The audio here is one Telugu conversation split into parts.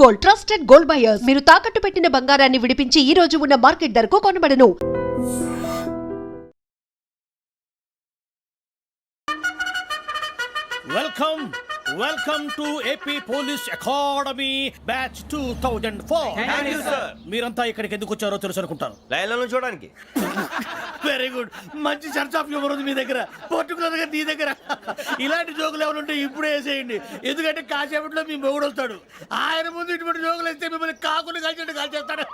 Gold, trusted gold buyers. మీరు తాకట్టు పెట్టిన బంగారాన్ని విడిపించి ఈ రోజు ఉన్న మార్కెట్ ధరకు కొనబడను. Welcome to AP police academy batch 2004. Thank you sir. మీరంతా ఇక్కడికి ఎందుకు వచ్చారో తెలుసు అనుకుంటాను. లైన్లో చూడడానికి. Very good. మంచి చర్చ్ ఆఫ్ హ్యూమర్ ఉంది మీ దగ్గర, పర్టికులర్ గా నీ దగ్గర. ఇలాంటి జోకులు ఏమైనా ఉంటే ఇప్పుడే వేసేయండి, ఎందుకంటే కాసేపట్లో మీ మొగుడు వస్తాడు. ఆయన ముందు ఇటువంటి జోకులు వేస్తే మిమ్మల్ని కాకుని కాల్చేట్టు కాల్చేస్తాడు.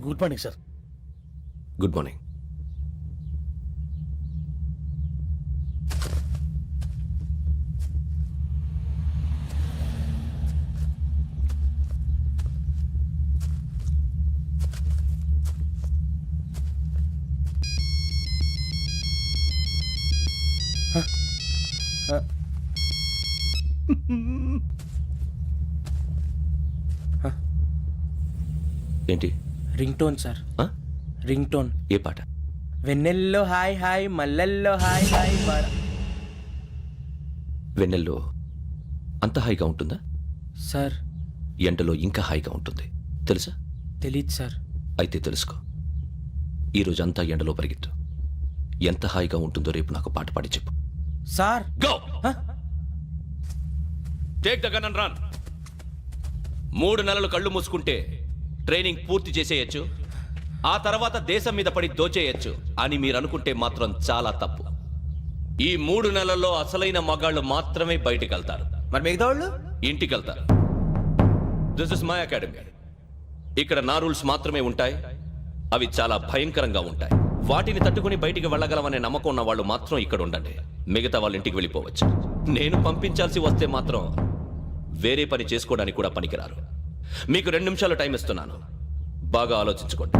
Good morning sir. Good morning. ఏంటి ring tone sir, ring tone. ఏ పాట? వెన్నెల్లో హాయ్ హాయ్, మల్లెల్లో హాయ్ హాయ్. వెన్నెల్లో అంత హాయిగా ఉంటుందా? సార్ ఎండలో ఇంకా హాయిగా ఉంటుంది తెలుసా? తెలీదు సార్. అయితే తెలుసుకో. ఈరోజు అంతా ఎండలో పరిగెత్తు. ఎంత హాయిగా ఉంటుందో రేపు నాకు పాట పాడి చెప్పు. Sir go. Take the gun and run. 3 నెలలు కళ్ళు మూసుకుంటే ట్రైనింగ్ పూర్తి చేసేయచ్చు, ఆ తర్వాత దేశం మీద పడి దోచేయచ్చు అని మీరు అనుకుంటే మాత్రం చాలా తప్పు. ఈ 3 నెలల్లో అసలైన మగాళ్ళు మాత్రమే బయటికి వెళ్తారు. మరి మిగతా వాళ్ళు ఇంటికి వెళ్తారు. This is my academy. ఇక్కడ నా రూల్స్ మాత్రమే ఉంటాయి. అవి చాలా భయంకరంగా ఉంటాయి. వాటిని తట్టుకుని బయటికి వెళ్ళగలమనే నమ్మకం ఉన్న వాళ్ళు మాత్రం ఇక్కడ ఉండండి. మిగతా వాళ్ళు ఇంటికి వెళ్ళిపోవచ్చు. నేను పంపించాల్సి వస్తే మాత్రం వేరే పని చేసుకోవడానికి కూడా పనికిరారు. మీకు 2 నిమిషాలు టైం ఇస్తున్నాను, బాగా ఆలోచించుకోండి.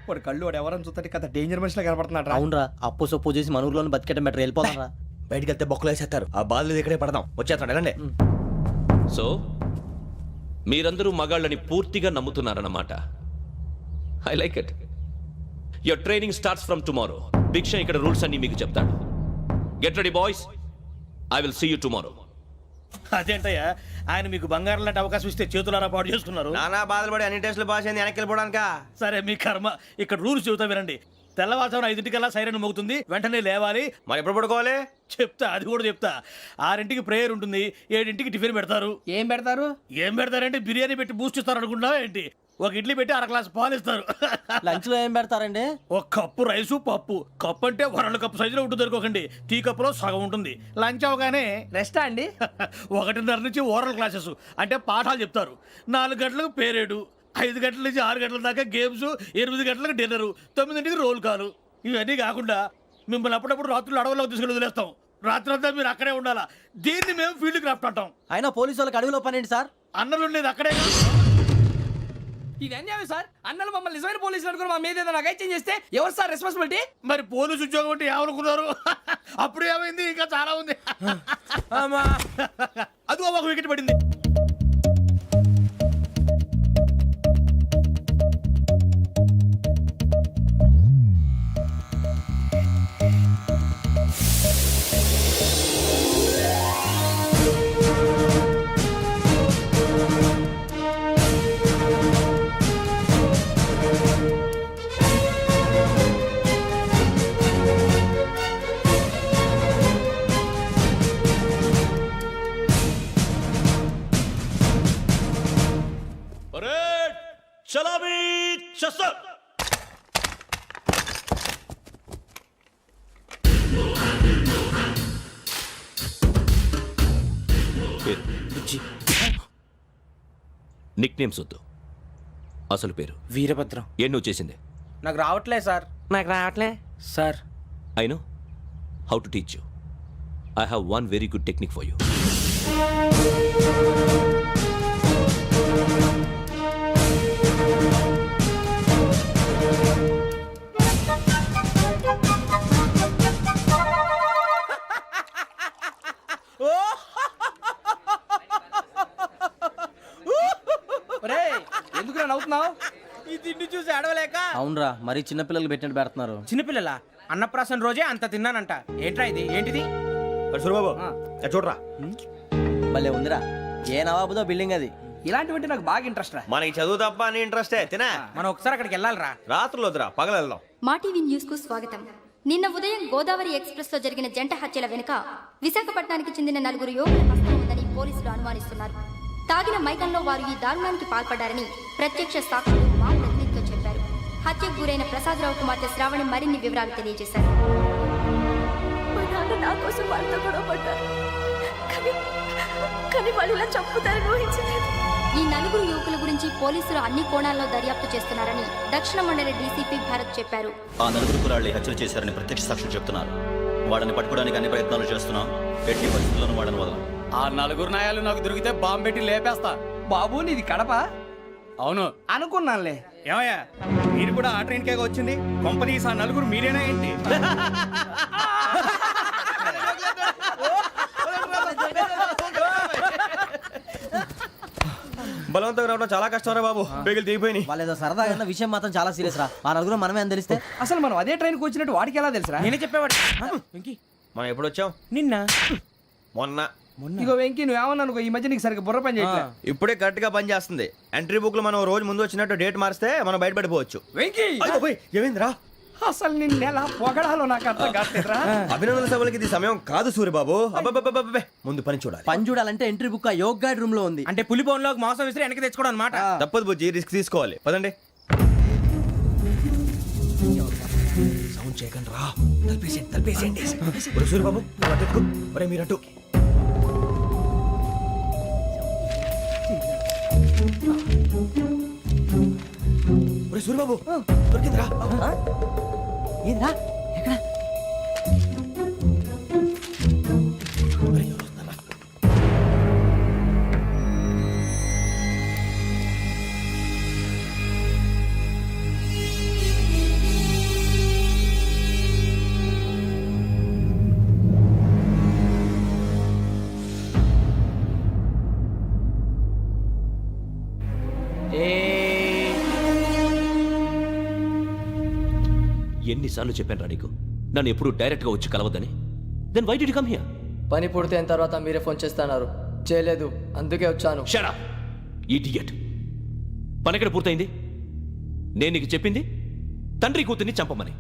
వాడు కళ్ళు వాడు ఎవరని చూస్తే కదా డేంజర్ మనిషిలో కనపడుతున్నాడు. అవునరా, అప్పు సొప్పు చేసి మన ఊర్లో బతికేయడం బెటర్. వెళ్ళిపోతారా? బయటికి వెళ్తే బొక్కలు వేసేస్తారు. ఆ బాధలు ఇక్కడే పడదాం. వచ్చేస్తాడు వెళ్ళండి. సో మీరందరూ మగాళ్ళని పూర్తిగా నమ్ముతున్నారన్నమాట. I like it. Your training starts from tomorrow. Bhiksha ఇక్కడ రూల్స్ అన్ని మీకు చెప్తాడు. Get ready boys, I will see you tomorrow. అదేంటయ్యా, ఆయన మీకు బంగారం లాంటి అవకాశం ఇస్తే చేతులారా పాటు చేసుకున్నారు. నానా బాధలు పడి అన్ని టెస్టులు పాస్ అయింది, వెనక్కి వెళ్ళిపోవడానికా? సరే మీ కర్మ. ఇక్కడ రూల్స్ చెబుతా వినండి. తెల్లవారుజామున 5 సైరన్ మోగుతుంది, వెంటనే లేవాలి. మరి ఎప్పుడు పడుకోవాలి? చెప్తా, అది కూడా చెప్తా. 6 ప్రేయర్ ఉంటుంది, 7 టిఫిన్ పెడతారు. ఏం పెడతారు? ఏం పెడతారంటే బిర్యానీ పెట్టి బూస్ట్ ఇస్తారు అనుకుంటున్నావా ఏంటి? ఒక ఇడ్లీ పెట్టి 1 గ్లాస్ పాలు ఇస్తారు. లంచ్ లో ఏం పెడతారండి? ఒక కప్పు రైసు పప్పు. కప్పు అంటే 1 కప్పు సైజులో ఉంటుంది అనుకోకండి. టీ కప్పులో సగం ఉంటుంది. లంచ్ అవగానే రెస్టా అండి? 1:30 నుంచి ఓరల్ క్లాసెస్ అంటే పాఠాలు చెప్తారు. 4 గంటలకు పేరేడు, 5 గంటల నుంచి 6 గంటల దాకా గేమ్స్, 8 గంటలకు డిన్నరు, 9ంటికి రోల్ కాలు. ఇవన్నీ కాకుండా మిమ్మల్ని అప్పుడప్పుడు రాత్రులు అడవుల్లో తీసుకెళ్ళి వదిలేస్తాం. రాత్రి అంతా మీరు అక్కడే ఉండాలా. దీన్ని మేము ఫీల్డ్ క్రాఫ్ట్ అంటాం. అయినా పోలీసు వాళ్ళకి అడవిలో పని ఏంటి సార్? అన్నలు ఉండేది అక్కడే. ఇది అన్యాయం సార్. అన్నలు మమ్మల్ని నిజమైన పోలీసులు అనుకుని మా మీద ఏదైనా చేంజ్ చేస్తే ఎవరు సార్ రెస్పాన్సిబిలిటీ? మరి పోలీసు ఉద్యోగం అంటే ఏమనుకున్నారు? అప్పుడు ఏమైంది, ఇంకా చాలా ఉంది. అది ఒక వికెట్ పడింది. చలాబీ చసర్. నిక్ నేమ్స్ వద్దు, అసలు పేరు. వీరభద్రం. ఏం నువ్వు చేసింది? నాకు రావట్లే సార్. నాకు రావట్లే sir. I know how to teach you. I have one very good technique for you. ఈ తిండి చూసి అడవలేక. అవునరా మరీ చిన్నపిల్లలు పెట్టినట్టు పెడుతున్నారు. చిన్నపిల్లల అన్నప్రాసన రోజే అంత తిన్నానంట. ఏంట్రా ఇది? ఏంటిది? సూరిబాబు చూడరా, భలే ఉందిరా. ఏ నవాబుదో బిల్డింగ్ అది. ఇలాంటివంటే నాకు బాగా ఇంట్రెస్ట్ రా. మనకి చదువు తప్ప అని ఇంట్రెస్టే తినా. మనం ఒకసారి అక్కడికి వెళ్ళాలిరా. రాత్రులు వద్దురా, పగలు వెళ్దాం. మా టీవీ న్యూస్ కు స్వాగతం. నిన్న ఉదయం గోదావరి ఎక్స్ప్రెస్ లో జరిగిన జంట హత్యల వెనుక విశాఖపట్నానికి చెందిన 4 యువకుల హస్తం ఉందని పోలీసులు అనుమానిస్తున్నారు. తాగిన మైకంలో వారు ఈ దారుణానికి పాల్పడ్డారని ప్రత్యక్ష సాక్షులు మా ప్రతినిధితో చెప్పారు. హత్యకు గురైన ప్రసాదరావు కుమార్తె శ్రావణి మరిన్ని వివరాలు తెలియజేశారు. మా నాన్న నా కోసం వాళ్ళతో గొడవ పడ్డారు, కానీ వాళ్ళు ఇలా చంపుతారని ఊహించలేదు. ఈ 4 యువకుల గురించి పోలీసులు అన్ని కోణాల్లో దర్యాప్తు చేస్తున్నారని దక్షిణ మండలి డీసీపీ భరత్ చెప్పారు. ఆ 4 కుర్రాళ్ళు హత్యలు చేశారని ప్రత్యక్ష సాక్షులు చెప్తున్నారు. వాళ్ళని పట్టుకోవడానికి అన్ని ప్రయత్నాలు చేస్తున్నాం. ఎట్టి పరిస్థితుల్లోనూ వాళ్ళని వదలం. ఆ 4 నాయాలు నాకు దొరికితే బాంబు పెట్టి లేపేస్తా. బాబు నీది కడప? అవును అనుకున్నానులే. ఏమయ్యా, మీరు కూడా ఆ ట్రైన్ కేగా వచ్చింది? కొంపదీసి ఆ 4 మీరేనా ఏంటి? బలవంతంగా రావడం చాలా కష్టం రా బాబు, పేగులు దిగిపోయినాయి. వాళ్ళేదో సరదాగా విషయం మాత్రం చాలా సీరియస్ రా. ఆ నలుగురు మనమే అని తెలిస్తే అసలు మనం అదే ట్రైన్కి వచ్చినట్టు వాడికి ఎలా తెలుసురా? నేనే చెప్పేవాడు. వెంకీ, మనం ఎప్పుడు వచ్చాం? నిన్న మొన్న. ఇగో వెంకీ నువ్వేమన్నా అనుకో, ఈ మధ్య నీకు సరిగ్గా బుర్ర పని చేయట్లే. ఇప్పుడే కరెక్ట్ గా పని చేస్తుంది. ఎంట్రీ బుక్ లో మనం రోజు ముందు వచ్చినట్టు డేట్ మారిస్తే మనం బయటపడిపోవచ్చు. వెంకీ ఏమైందిరా? అసలు నిన్న ఎలా పొగడాలో నాకు అర్థం కాట్లేదురా. అభినందన సభలకి ఇది సమయం కాదు సూరిబాబు. అబ్బబ్బబ్బబ్బబ్బే, ముందు పని చూడాలి. పని చూడాలంటే ఎంట్రీ బుక్ ఆ యోగ్ గైడ్ రూమ్ లో ఉంది. అంటే పులి బోన్లోకి మాంసం విసిరి వెనక్కి తెచ్చుకోవడం అనమాట. తప్పదు బుజ్జి, రిస్క్ తీసుకోవాలి. పదండి. సౌండ్ చేయకండి రా. తలపేసేయండి. ఒరే సూరిబాబు, నువ్వు అటు ఎక్కు. ఒరే మీరు అటు. ఒరే సూరిబాబు, దొరికిందిరా. ఏంద్రా ఎక్కడ? ఒరే, ఎవరు వస్తున్నారా? ఎన్నిసార్లు చెప్పాను నీకు నన్ను ఎప్పుడు డైరెక్ట్ గా వచ్చి కలవద్దని? Then why did you come here? పని పూర్తయిన తర్వాత మీరే ఫోన్ చేస్తున్నారు. చేయలేదు, అందుకే వచ్చాను. Shut up idiot. పని ఎక్కడ పూర్తయింది? నేను నీకు చెప్పింది తండ్రి కూతుర్ని చంపమని.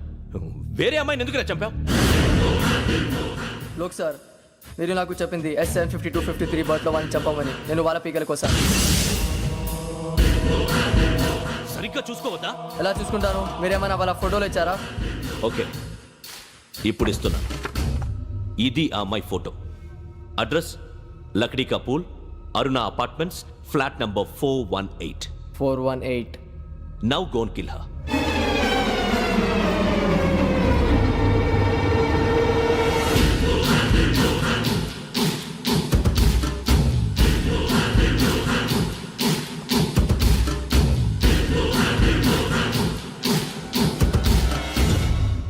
వేరే అమ్మాయిని ఎందుకు చంపావు? లోక్ సార్, మీరు నాకు చెప్పింది SN 5253 బర్త్లో వాళ్ళని చంపమని. నేను వాళ్ళ పీకల కోసం. సరిగ్గా చూసుకోవద్దా? ఎలా చూసుకుంటాను? మీరేమైనా వాళ్ళ ఫోటోలు ఇచ్చారా? ఓకే, ఇప్పుడు ఇస్తున్నా. ఇది ఆ అమ్మాయి ఫోటో. అడ్రస్ లక్డీ కా pool, Aruna apartments, flat number 418. 418. Now go and kill her.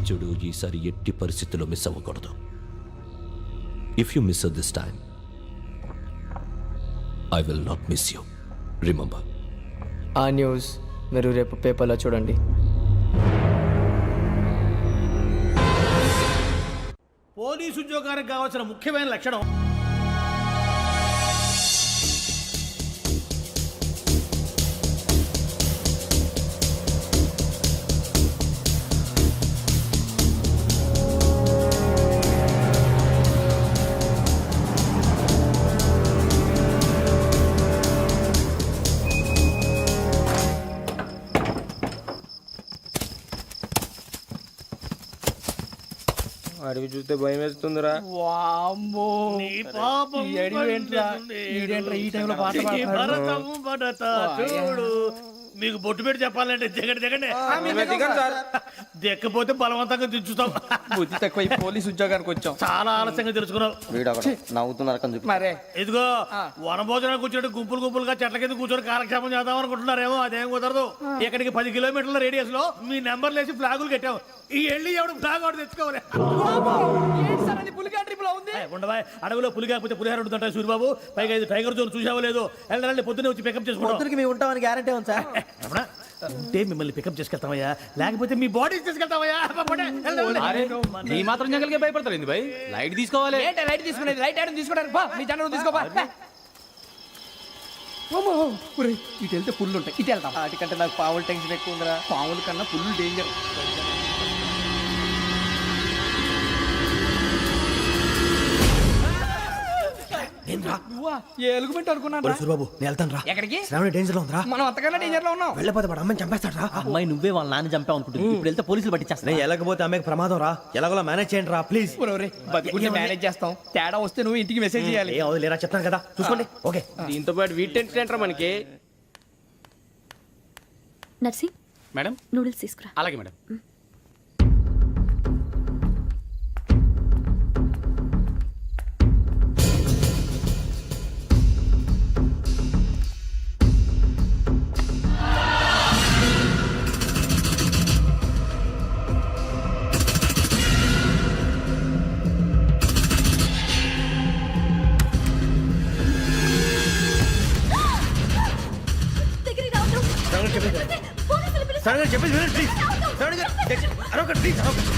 చూడు, ఈసారి ఎట్టి పరిస్థితుల్లో మిస్ అవ్వకూడదు. If you miss this time I will not miss you. Remember. ఆ న్యూస్ మీరు రేపు పేపర్లో చూడండి. పోలీసు ఉద్యోగానికి కావాల్సిన ముఖ్యమైన లక్షణం అడవి చూస్తే భయం వేస్తుందిరా. వామ్మో, నీ పాపం ఈ అడివి ఏంట్రా? ఈడేంట్రా ఈ టైంలో పాట ఈ పాడుతున్నాడు? భరతం భరత చూడు. మీకు బొట్టు పెట్టి చెప్పాలంటే దిగండి. దిక్కపోతే బలవంతంగా దించుతాం. బుద్ధి తక్కువ, ఈ పోలీస్ ఉద్యోగానికి వచ్చాం. చాలా ఆలస్యంగా తెలుసుకున్నావు. వీడు అక్కడ నవ్వుతున్నారు కని చెప్పి. మరే ఇదిగో వనభోజనానికి కూర్చోటి గుంపులుగా చెట్ల కింద కూర్చొని కాలక్షేపం చేద్దాం అనుకుంటున్నారేమో. అదేం కుదరదు. ఇక్కడికి 10 కిలోమీటర్ల రేడియస్ లో మీ నెంబర్లు వేసి ఫ్లాగులు కట్టాం. ఈ వెళ్ళి ఎవడు ఫ్లాగ్ ఒకటి తెచ్చుకోవాలి. పులిగా ట్రిప్ లో ఉంది. ఉండవా, అడవిలో పులి కాకపోతే పులిహార ఉంటుంటా సూరిబాబు. పైగా ఇది టైగర్ జోన్ చూసావో లేదో. వెళ్ళండి, పొద్దున్నే వచ్చి పికప్ చేసుకుంటాం. పొద్దునకి మేము ఉంటామని గ్యారంటీ ఉంది సార్. ఉంటే మిమ్మల్ని పికప్ చేసుకెళ్తామయ్యా, లేకపోతే మీ బాడీ తీసుకెళ్తామయ్యా. నీ మాత్రం జంగల్కే భయపడతారు ఏంది భయ్? లైట్ తీసుకోవాలి. ఏంటి లైట్ తీసుకునేది? లైట్ ఆడని తీసుకోవడానికి బా, నీ జంట తీసుకోబా. ఇటు వెళ్తే పుల్లు ఉంటాయి, ఇటు వెళ్తాం. వాటికంటే నాకు పావులు టెన్షన్ ఎక్కువ ఉందిరా. పాముల కన్నా పుల్లు డేంజర్. నువ్వా? ఏ ఎలుగుబెట్టి అనుకున్నాను రా. సూరిబాబు నేను వెళ్తాను రా. ఎక్కడికి? శ్రావణి డేంజర్ లో ఉందిరా. మనం అంతకన్నా డేంజర్ లో ఉన్నాం. వెళ్ళపోతే వాడు అమ్మని చంపేస్తాడు రా. అమ్మాయి నువ్వే వాళ్ళ నాన్న చంపావు అనుకుంటుంది. ఇప్పుడు వెళ్తే పోలీసులు పట్టించేస్తా. నేను వెళ్ళకపోతే అమ్మాయికి ప్రమాదం రా. ఎలాగోలా మేనేజ్ చేయండి రా ప్లీజ్. బతుకుంటే మేనేజ్ చేస్తాం. తేడా వస్తే నువ్వు ఇంటికి మెసేజ్ చేయాలి. ఏ అవదు లేరా, చెప్తాను కదా చూసుకోండి. ఓకే దీంతో పాటు వీటి టెంట్ ఏంట్రా మనకి? నర్సి మేడం నూడిల్స్ తీసుకురా. అలాగే మేడం. శ్రావణి చెప్పేసి వినండి ప్లీజ్. శ్రావణి గారు అరొకటి ప్లీజ్, అరొకటి.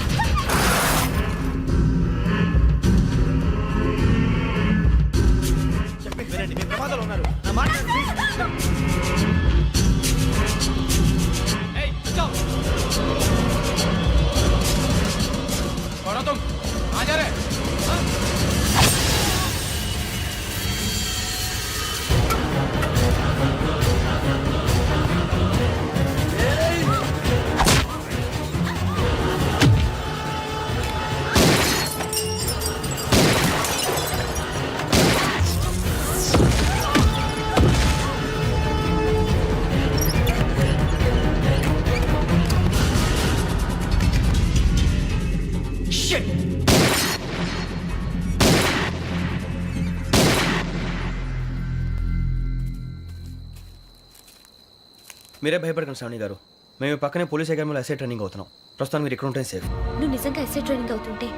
చెప్పేసి వినండి, మీరు ప్రమాదాలు ఉన్నారు. నా మాట ప్లీజ్. మీరే భయపడకండి శ్రావణి గారు. మేము పక్కనే పోలీస్ అకాడమీలో ఎస్ఐ ట్రైనింగ్ అవుతున్నాం. ప్రస్తుతం మీరు ఇక్కడ ఉంటే సేఫ్. నువ్వు నిజంగా ఎస్ఐ ట్రైనింగ్ అవుతుంటే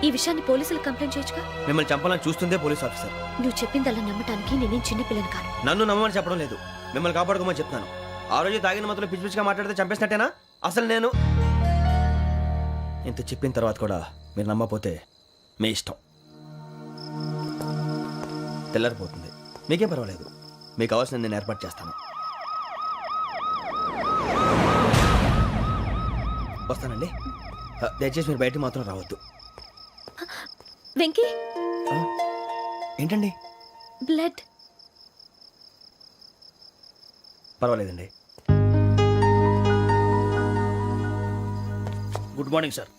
ఈ విషయాన్ని పోలీసులకు కంప్లైంట్ చేయొచ్చుగా. మిమ్మల్ని చంపాలని చూస్తుందే పోలీస్ ఆఫీసర్. నువ్వు చెప్పిందల్లా నమ్మటానికి నేనేం చిన్నపిల్లని కాను. నన్ను నమ్మమని చెప్పడం లేదు, మిమ్మల్ని కాపాడుకోమని చెప్తున్నాను. ఆ రోజు తాగిన మత్తులో పిచ్చి పిచ్చిగా మాట్లాడితే చంపేసినట్టేనా? అసలు నేను ఇంత చెప్పిన తర్వాత కూడా మీరు నమ్మపోతే మీ ఇష్టం. తెల్లారిపోతుంది, మీకేం పర్వాలేదు. మీకు కావాల్సిన నేను ఏర్పాటు చేస్తాను. వస్తానండి. దయచేసి మీరు బయటికి మాత్రం రావద్దు. వెంకీ ఏంటండి? బ్లడ్. పర్వాలేదండి. Good morning sir.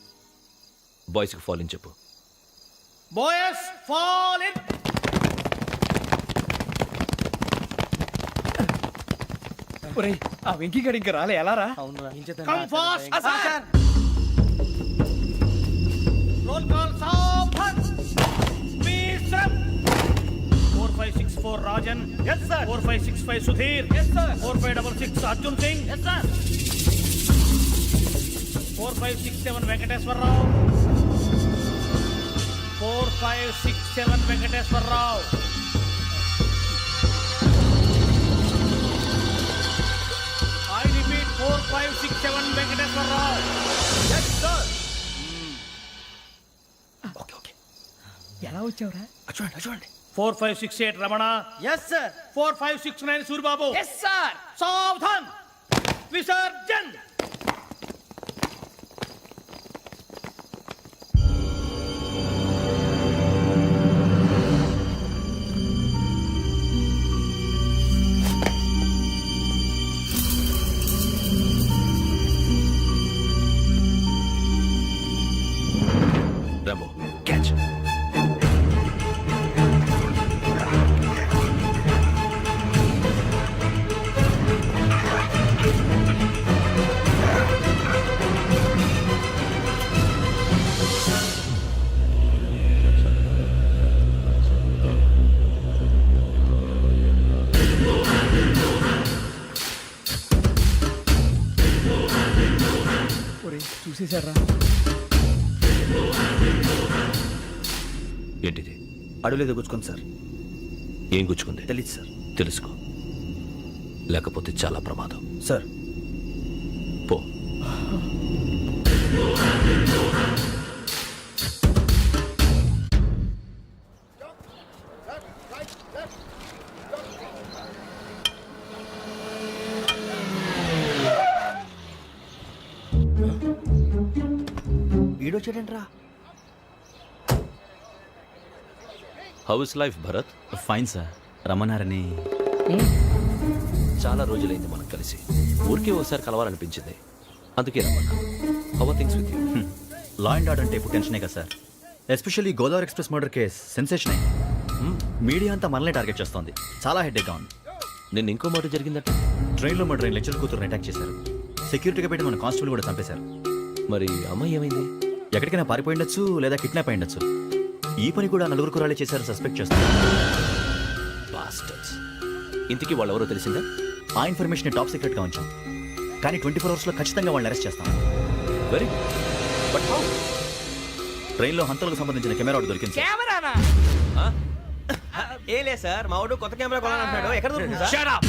బాయ్స్కి ఫాల్ ఇన్ చెప్పు. Boys fall in. ఒరేయ్, ఆ వెంకీ గడి ఇంకా రాలే, ఎలా రా? Come fast sir. Roll call సావధాన్. విశ్రమ్. 4564 Rajan. yes sir. 4565 Sudheer. yes sir. 4566 Arjun Singh. yes sir. 4567 Venkateswararao. 4567 Venkateswararao. I repeat 4567 Venkateswararao. yes sir. Okay okay, ఎలా వచ్చావురా? చూడండి చూడండి. 4568 Ramana. Yes sir. 4569 Suribabu. Yes sir. సావధాన్. విసర్జన్. Rambo catch. ఒరేయ్, చూసేశారా? ఏంటిది? అడవిలో గుచ్చుకుంది సార్. ఏం గుచ్చుకుంది? తెలీదు సార్. తెలుసుకో, లేకపోతే చాలా ప్రమాదం. సార్ పో. ఈడొచ్చాడంట్రా. How is life Bharat? Fine sir. రమ్మన్నారని. చాలా రోజులైంది మనం కలిసి. ఊరికే ఒకసారి కలవాలనిపించింది, అందుకే రమ్మన్నా. How are things with you? Law and order అంటే ఇప్పుడు టెన్షనే కదా sir. Especially Godavari express murder case sensation అయింది. మీడియా అంతా మనల్ని టార్గెట్ చేస్తోంది. చాలా హెడ్ఏక్గా ఉంది. నిన్న ఇంకో మాట జరిగిందట. ట్రైన్లో మా ట్రైన్ లెక్చర్ కూతురుని అటాక్ చేశారు. సెక్యూరిటీగా పెట్టి మన కానిస్టేబుల్ కూడా చంపేశారు. మరి అమ్మాయి ఏమైంది? ఎక్కడికైనా పారిపోయి ఉండొచ్చు, లేదా కిడ్నాప్ అయి ఉండొచ్చు. ఈ పని కూడా నలుగురు కురాలే చేశారు సస్పెక్ట్ చేస్తారు. బాస్టర్స్. ఇంతకీ వాళ్ళెవరో తెలిసిందా? ఆ ఇన్ఫర్మేషన్ టాప్ సీక్రెట్గా ఉంచాం, కానీ 24 అవర్స్లో ఖచ్చితంగా వాళ్ళని అరెస్ట్ చేస్తాం. Very but how? ట్రైన్లో హంతలకు సంబంధించిన కెమెరా ఒకటి దొరికింది సార్. కెమెరానా? ఏ లే సార్, మా వాడు కొత్త కెమెరా కొనాలంటున్నాడు. ఎక్కడ దొరుకుతుంది సార్? Shut up!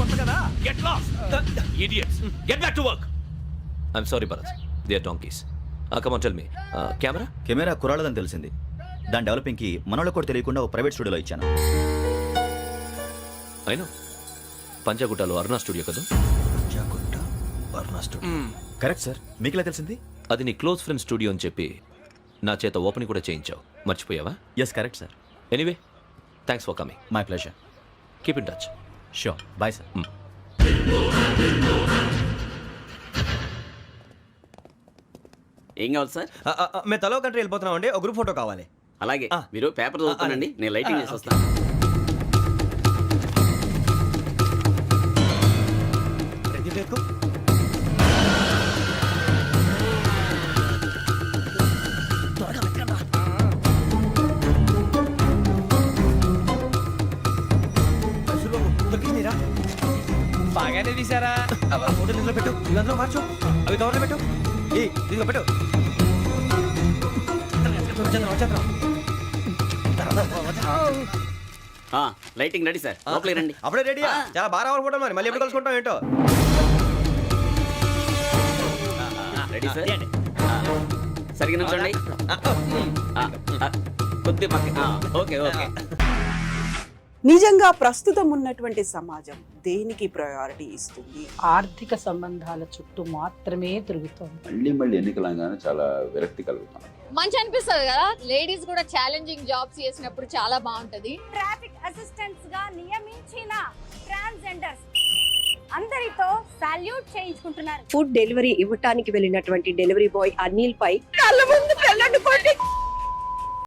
కొత్త కదా. Get lost! Idiots! Get back to work! I'm sorry, Bharat. They are donkeys. Come on, tell me. Camera? Camera కురాలదని తెలిసింది. దాని డెవలపింగ్కి మనలో కూడా తెలియకుండా ఒక ప్రైవేట్ స్టూడియోలో ఇచ్చాను. I know. పంజాగుట్టలో అరుణా స్టూడియో కదా? Correct sir. మీకు ఇలా తెలిసింది? అది నీ క్లోజ్ ఫ్రెండ్ స్టూడియో అని చెప్పి నా చేత ఓపెనింగ్ కూడా చేయించావు. మర్చిపోయావా? Yes correct sir. Anyway, thanks for coming. My pleasure. Keep in touch. Sure. Bye sir. ఏం కావాలి సార్? మేము తలో కంట్రీ వెళ్ళిపోతున్నాం అండి. ఒక గ్రూప్ ఫోటో కావాలి. అలాగే, మీరు పేపర్ చదువుతానండి, నేను లైటింగ్ చేసి వస్తాను. బాగానే తీసారా? ఫోటో ఇందులో పెట్టు, ఇందులో మార్చు, అవి కవర్లో పెట్టు. ఏ దీనిలో పెట్టు. లైటింగ్ రెడీ సార్, లోపలికి రండి. అప్పుడే రెడీయా? చాలా బాగా రావాలి ఫోటో. మరి మళ్ళీ ఎప్పుడు కలుసుకుంటాం ఏంటో. Ready sir. సరిగ్గా నుంచోండి. కొద్ది పక్క. Okay okay. నిజంగా ప్రస్తుతం ఉన్నటువంటి సమాజం దేనికి ప్రయారిటీ ఇస్తుంది? ఆర్థిక సంబంధాల చుట్టూ మాత్రమే తిరుగుతోంది. మళ్ళీ ఎన్నికలంగానే చాలా విరక్తి కలుగుతాం. మంచి అనిపిస్తుంది కదా, లేడీస్ కూడా ఛాలెంజింగ్ జాబ్స్ చేసినప్పుడు చాలా బాగుంటది. ట్రాఫిక్ అసిస్టెంట్స్ గా నియమించిన ట్రాన్స్జెండర్స్ అందరితో సాల్యూట్ చేయించుకుంటున్నారు. ఫుడ్ డెలివరీ ఇవ్వటానికి వెళ్ళినటువంటి డెలివరీ బాయ్ అనిల్ పై కళ్ళ ముందు పెళ్ళండి